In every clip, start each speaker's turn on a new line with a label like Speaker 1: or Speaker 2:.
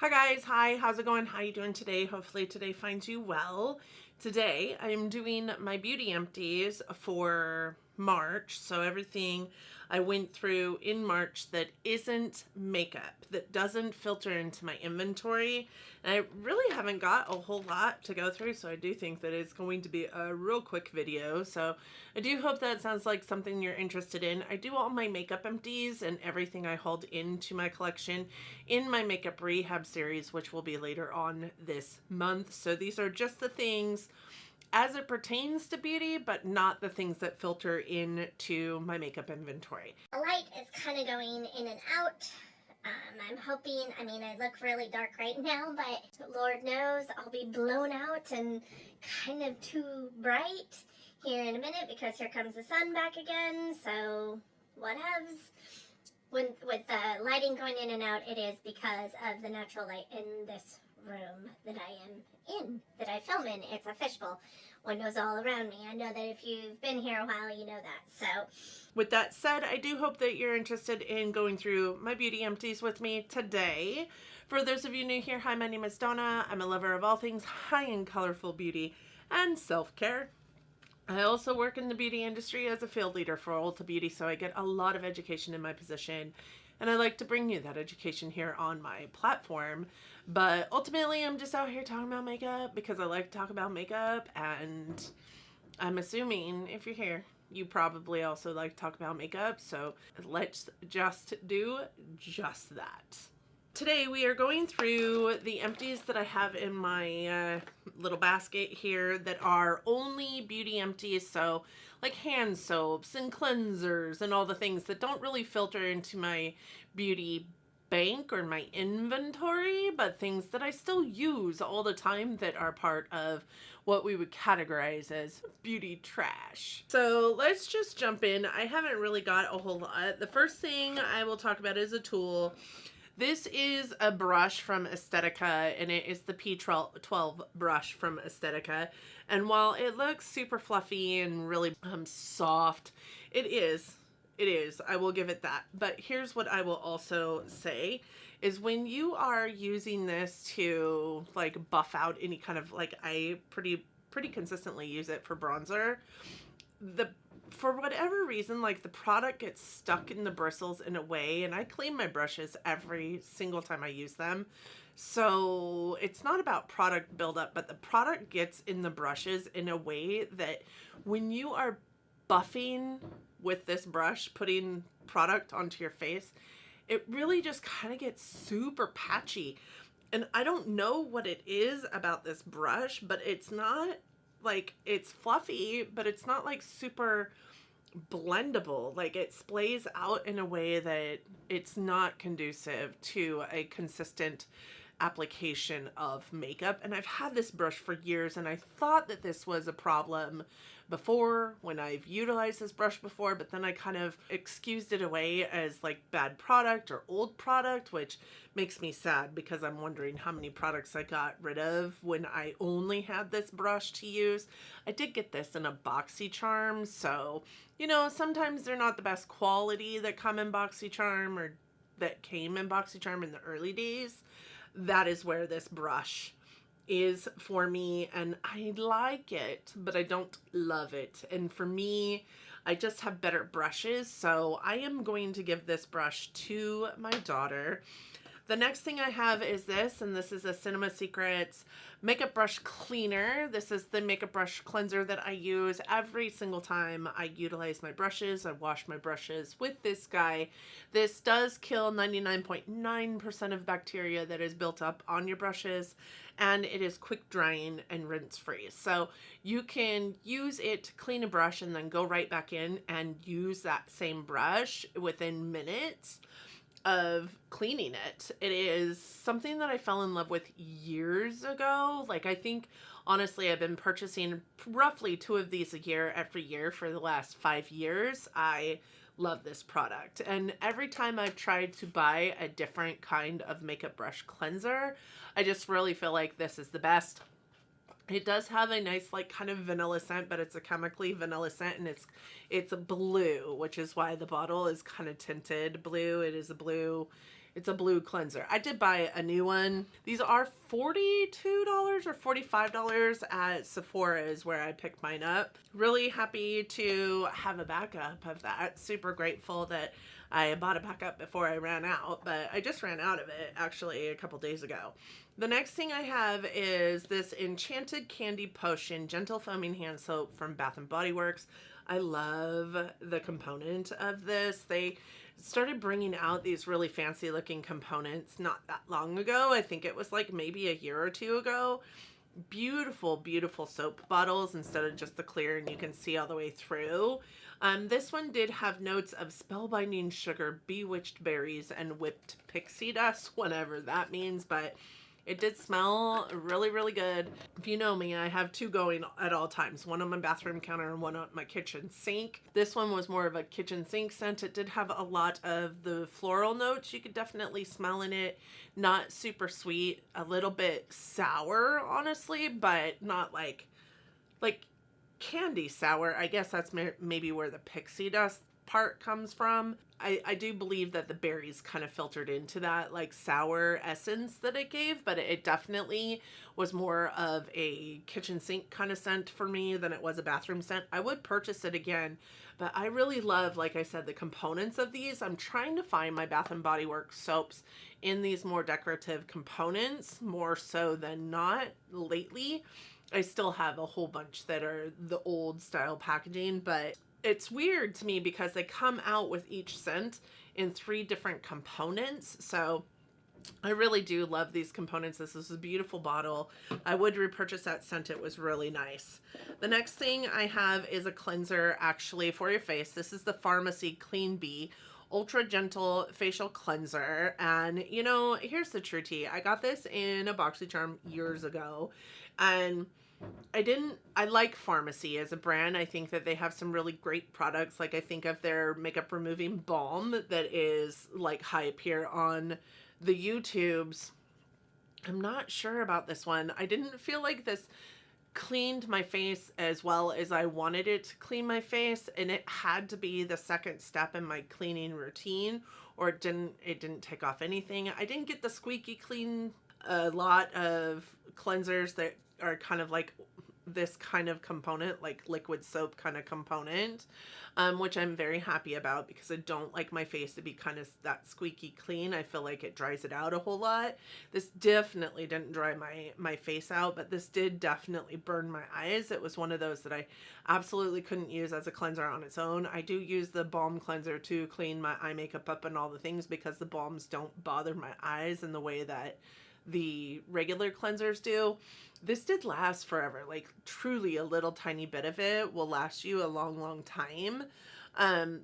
Speaker 1: Hi guys, hi, how's it going? How you doing today? Hopefully today finds you well. Today I'm doing my beauty empties for March. So everything I went through in March that isn't makeup, that doesn't filter into my inventory. And I really haven't got a whole lot to go through, so I do think that it's going to be a real quick video. So I do hope that sounds like something you're interested in. I do all my makeup empties and everything I hold into my collection in my makeup rehab series, which will be later on this month. So these are just the things as it pertains to beauty, but not the things that filter into my makeup inventory.
Speaker 2: The light is kind of going in and out. I'm hoping, I look really dark right now, but Lord knows I'll be blown out and kind of too bright here in a minute because here comes the sun back again, so whatevs. With the lighting going in and out, it is because of the natural light in this room that I am in, that I film in. It's a fishbowl. Windows all around me. I know that if you've been here a while, you know that. So
Speaker 1: with that said, I do hope that you're interested in going through my beauty empties with me today. For those of you new here, hi, my name is Donna. I'm a lover of all things high and colorful beauty and self-care. I also work in the beauty industry as a field leader for Ulta Beauty, so I get a lot of education in my position, and I like to bring you that education here on my platform. But ultimately, I'm just out here talking about makeup because I like to talk about makeup, and I'm assuming if you're here, you probably also like to talk about makeup, so let's just do just that. Today we are going through the empties that I have in my little basket here that are only beauty empties, so like hand soaps and cleansers and all the things that don't really filter into my beauty bank or my inventory, but things that I still use all the time that are part of what we would categorize as beauty trash. So let's just jump in. I haven't really got a whole lot. The first thing I will talk about is a tool. This is a brush from Estetica, and it is the P12 brush from Estetica. And while it looks super fluffy and really soft, it is. It is. I will give it that. But here's what I will also say is when you are using this to like buff out any kind of, like, I pretty consistently use it for bronzer. For whatever reason, like, the product gets stuck in the bristles in a way, and I clean my brushes every single time I use them. So it's not about product buildup, but the product gets in the brushes in a way that when you are buffing with this brush, putting product onto your face, it really just kind of gets super patchy. And I don't know what it is about this brush, but it's not like, it's fluffy, but it's not like super blendable. Like, it splays out in a way that it's not conducive to a consistent application of makeup. And I've had this brush for years, and I thought that this was a problem before when I've utilized this brush before, but then I kind of excused it away as like bad product or old product, which makes me sad because I'm wondering how many products I got rid of when I only had this brush to use. I did get this in a BoxyCharm, so you know, sometimes they're not the best quality that come in BoxyCharm or that came in BoxyCharm in the early days. That is where this brush is for me, and I like it, but I don't love it. And for me, I just have better brushes, so I am going to give this brush to my daughter. The next thing I have is this, and this is a Cinema Secrets makeup brush cleaner. This is the makeup brush cleanser that I use every single time I utilize my brushes. I wash my brushes with this guy. This does kill 99.9% of bacteria that is built up on your brushes, and it is quick drying and rinse free. So you can use it to clean a brush and then go right back in and use that same brush within minutes of cleaning it. It is something that I fell in love with years ago. Like, I think honestly I've been purchasing roughly 2 of these a year every year for the last 5 years. I love this product, and every time I've tried to buy a different kind of makeup brush cleanser, I just really feel like this is the best. It does have a nice, like, kind of vanilla scent, but it's a chemically vanilla scent, and it's blue, which is why the bottle is kind of tinted blue. It is a blue It's a blue cleanser. I did buy a new one. These are $42 or $45 at Sephora's where I picked mine up. Really happy to have a backup of that. Super grateful that I bought a backup before I ran out, but I just ran out of it actually a couple days ago. The next thing I have is this Enchanted Candy Potion Gentle Foaming Hand Soap from Bath & Body Works. I love the component of this. They started bringing out these really fancy looking components not that long ago. I think it was like maybe a year or two ago. Beautiful, beautiful soap bottles instead of just the clear and you can see all the way through. This one did have notes of spellbinding sugar, bewitched berries, and whipped pixie dust, whatever that means, but it did smell really, really good. If you know me, I have two going at all times. One on my bathroom counter and one on my kitchen sink. This one was more of a kitchen sink scent. It did have a lot of the floral notes you could definitely smell in it. Not super sweet, a little bit sour, honestly, but not like candy sour. I guess that's maybe where the pixie dust part comes from. I do believe that the berries kind of filtered into that like sour essence that it gave, but it definitely was more of a kitchen sink kind of scent for me than it was a bathroom scent. I would purchase it again, but I really love, like I said, the components of these. I'm trying to find my Bath & Body Works soaps in these more decorative components, more so than not lately. I still have a whole bunch that are the old style packaging, but it's weird to me because they come out with each scent in 3 different components. So I really do love these components. This is a beautiful bottle. I would repurchase that scent. It was really nice. The next thing I have is a cleanser actually for your face. This is the Pharmacy Clean Bee Ultra Gentle Facial Cleanser. And you know, here's the true tea. I got this in a BoxyCharm years ago, and I like Pharmacy as a brand. I think that they have some really great products. Like I think of their makeup removing balm that is like hype here on the YouTubes. I'm not sure about this one. I didn't feel like this cleaned my face as well as I wanted it to clean my face, and it had to be the second step in my cleaning routine, or it didn't take off anything. I didn't get the squeaky clean. A lot of cleansers that are kind of like this kind of component, like liquid soap kind of component, which I'm very happy about because I don't like my face to be kind of that squeaky clean. I feel like it dries it out a whole lot. This definitely didn't dry my face out, but this did definitely burn my eyes. It was one of those that I absolutely couldn't use as a cleanser on its own. I do use the balm cleanser to clean my eye makeup up and all the things because the balms don't bother my eyes in the way that the regular cleansers do. This did last forever. Like truly a little tiny bit of it will last you a long, long time.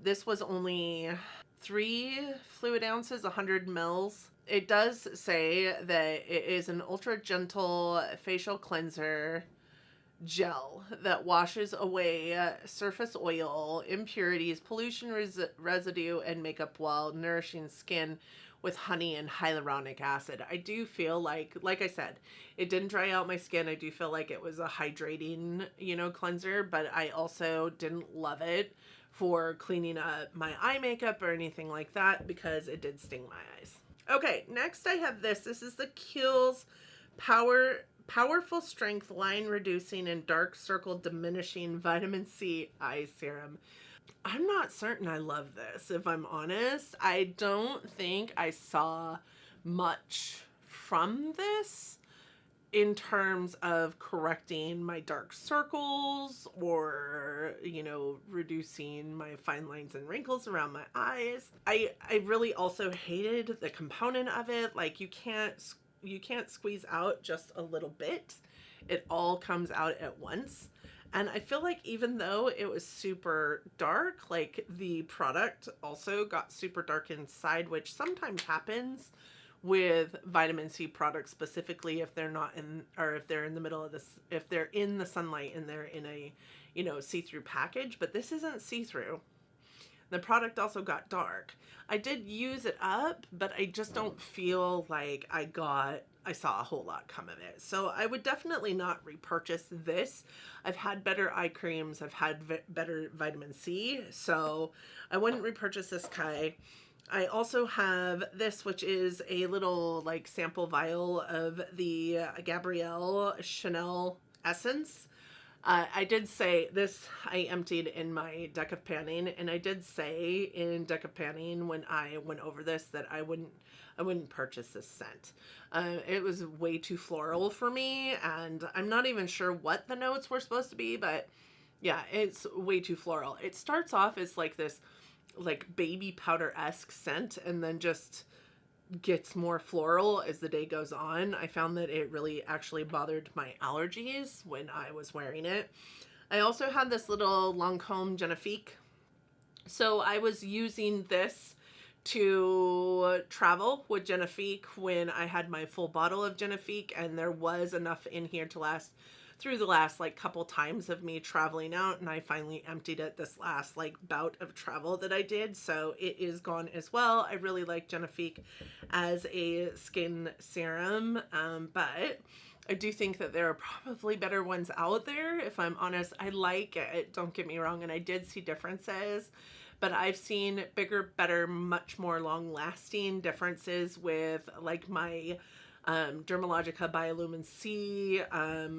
Speaker 1: This was only 3 fluid ounces, 100 mils. It does say that it is an ultra gentle facial cleanser gel that washes away surface oil, impurities, pollution residue, and makeup while nourishing skin with honey and hyaluronic acid. I do feel like I said, it didn't dry out my skin. I do feel like it was a hydrating, cleanser, but I also didn't love it for cleaning up my eye makeup or anything like that because it did sting my eyes. Okay, next I have this. This is the Kiehl's Powerful Strength Line Reducing and Dark Circle Diminishing Vitamin C Eye Serum. I'm not certain I love this, if I'm honest. I don't think I saw much from this in terms of correcting my dark circles or, reducing my fine lines and wrinkles around my eyes. I really also hated the component of it. Like you can't squeeze out just a little bit. It all comes out at once. And I feel like even though it was super dark, like the product also got super dark inside, which sometimes happens with vitamin C products, specifically if they're not in, or if they're in the middle of this, if they're in the sunlight and they're in a, see-through package, but this isn't see-through. The product also got dark. I did use it up, but I just don't feel like I saw a whole lot come of it. So I would definitely not repurchase this. I've had better eye creams. I've had better vitamin C. So I wouldn't repurchase this guy. I also have this, which is a little like sample vial of the Gabrielle Chanel Essence. I did say this, I emptied in my deck of panning, and I did say in deck of panning when I went over this that I wouldn't purchase this scent. It was way too floral for me, and I'm not even sure what the notes were supposed to be, but yeah, it's way too floral. It starts off as like this like baby powder-esque scent, and then just gets more floral as the day goes on. I found that it really actually bothered my allergies when I was wearing it. I also had this little Lancome Genifique. So I was using this to travel with Genifique when I had my full bottle of Genifique, and there was enough in here to last through the last like couple times of me traveling out, and I finally emptied it this last like bout of travel that I did, so it is gone as well. I really like Genifique as a skin serum, but I do think that there are probably better ones out there. If I'm honest, I like it, don't get me wrong, and I did see differences, but I've seen bigger, better, much more long lasting differences with like my Dermalogica Biolumin C,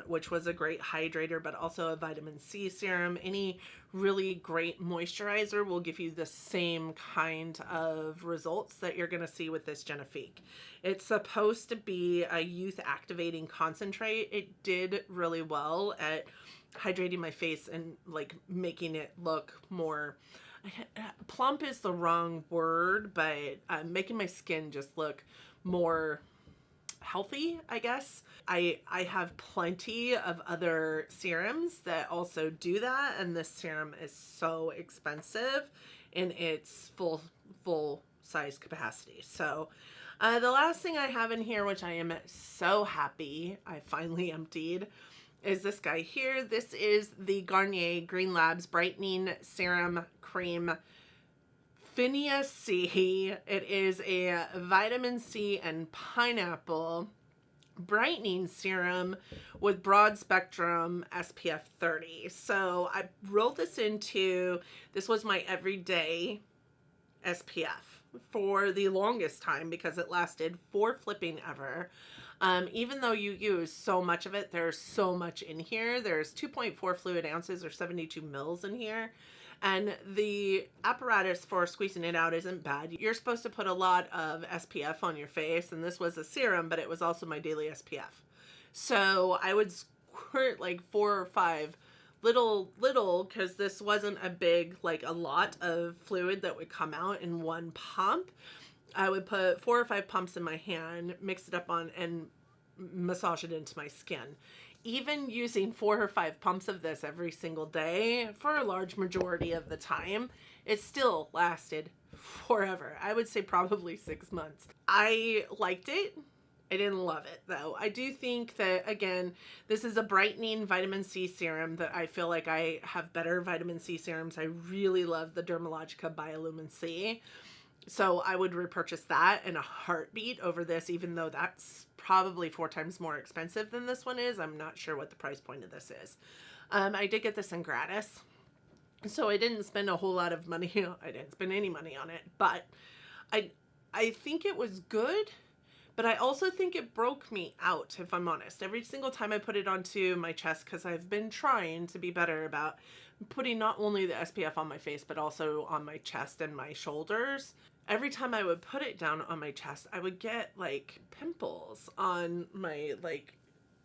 Speaker 1: which was a great hydrator, but also a vitamin C serum. Any really great moisturizer will give you the same kind of results that you're going to see with this Genifique. It's supposed to be a youth activating concentrate. It did really well at hydrating my face and like making it look more plump is the wrong word, but making my skin just look more healthy, I guess. I have plenty of other serums that also do that, and this serum is so expensive in its full size capacity. So the last thing I have in here, which I am so happy I finally emptied, is this guy here. This is the Garnier Green Labs Brightening Serum Cream Phinia C. It is a vitamin C and pineapple brightening serum with broad spectrum SPF 30. So I rolled this into, this was my everyday SPF for the longest time because it lasted for flipping ever. Even though you use so much of it, there's so much in here. There's 2.4 fluid ounces or 72 mils in here. And the apparatus for squeezing it out isn't bad. You're supposed to put a lot of SPF on your face, and this was a serum, but it was also my daily SPF. So I would squirt like 4 or 5 little, because this wasn't a big, like a lot of fluid that would come out in one pump. I would put 4 or 5 pumps in my hand, mix it up on, and massage it into my skin. Even using 4 or 5 pumps of this every single day for a large majority of the time, it still lasted forever. I would say probably 6 months. I liked it. I didn't love it though. I do think that, again, this is a brightening vitamin C serum that I feel like I have better vitamin C serums. I really love the Dermalogica Biolumin C. So I would repurchase that in a heartbeat over this, even though that's probably 4 times more expensive than this one is. I'm not sure what the price point of this is. I did get this in gratis, so I didn't spend a whole lot of money. I didn't spend any money on it, but I think it was good, but I also think it broke me out, if I'm honest. Every single time I put it onto my chest, because I've been trying to be better about putting not only the SPF on my face, but also on my chest and my shoulders. Every time I would put it down on my chest, I would get like pimples on my like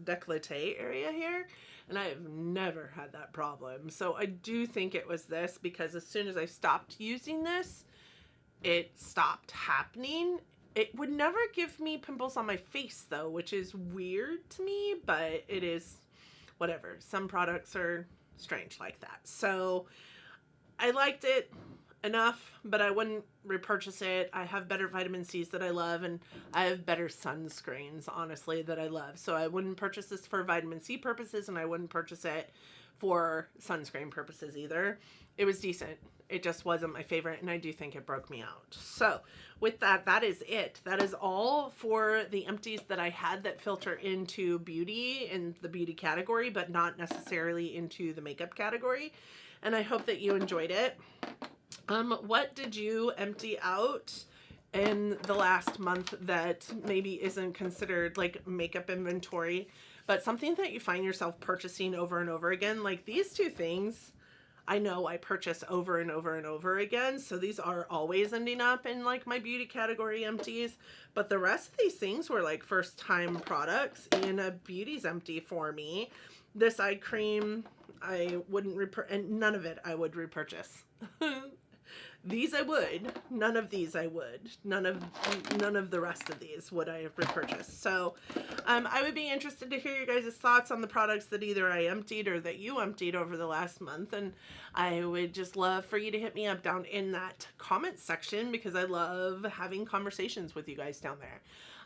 Speaker 1: décolleté area here, and I have never had that problem. So I do think it was this, because as soon as I stopped using this, it stopped happening. It would never give me pimples on my face though, which is weird to me, but it is whatever. Some products are strange like that. So I liked it enough, but I wouldn't repurchase it. I have better vitamin C's that I love, and I have better sunscreens, honestly, that I love. So I wouldn't purchase this for vitamin C purposes, and I wouldn't purchase it for sunscreen purposes either. It was decent. It just wasn't my favorite, and I do think it broke me out. So with that, that is it. That is all for the empties that I had that filter into beauty in the beauty category, but not necessarily into the makeup category. And I hope that you enjoyed it. What did you empty out in the last month that maybe isn't considered like makeup inventory, but something that you find yourself purchasing over and over again? Like these two things, I know I purchase over and over and over again, so these are always ending up in like my beauty category empties, but the rest of these things were like first time products in a beauty's empty for me. This eye cream, I wouldn't and none of it I would repurchase. These I would. None of these I would. None of the rest of these would I have repurchased. So I would be interested to hear your guys' thoughts on the products that either I emptied or that you emptied over the last month. And I would just love for you to hit me up down in that comment section because I love having conversations with you guys down there.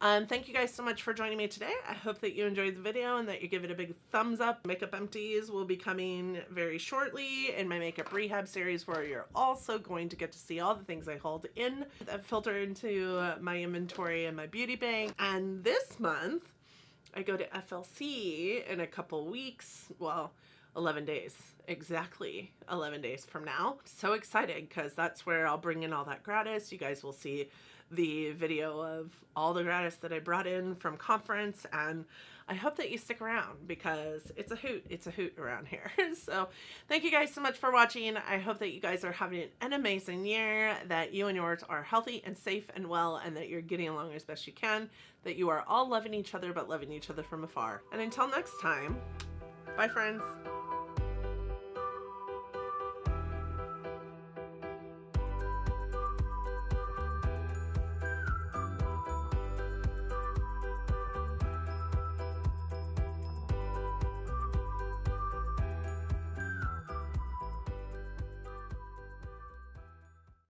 Speaker 1: Thank you guys so much for joining me today. I hope that you enjoyed the video and that you give it a big thumbs up. Makeup empties will be coming very shortly in my makeup rehab series, where you're also going to get to see all the things I hold in that filter into my inventory and my beauty bank. And this month I go to FLC in a couple weeks. Well, 11 days, exactly 11 days from now. So excited because that's where I'll bring in all that gratis. You guys will see the video of all the gratis that I brought in from conference, and I hope that you stick around because it's a hoot around here. So thank you guys so much for watching. I hope that you guys are having an amazing year, that you and yours are healthy and safe and well, and that you're getting along as best you can, that you are all loving each other but loving each other from afar. And until next time, bye friends.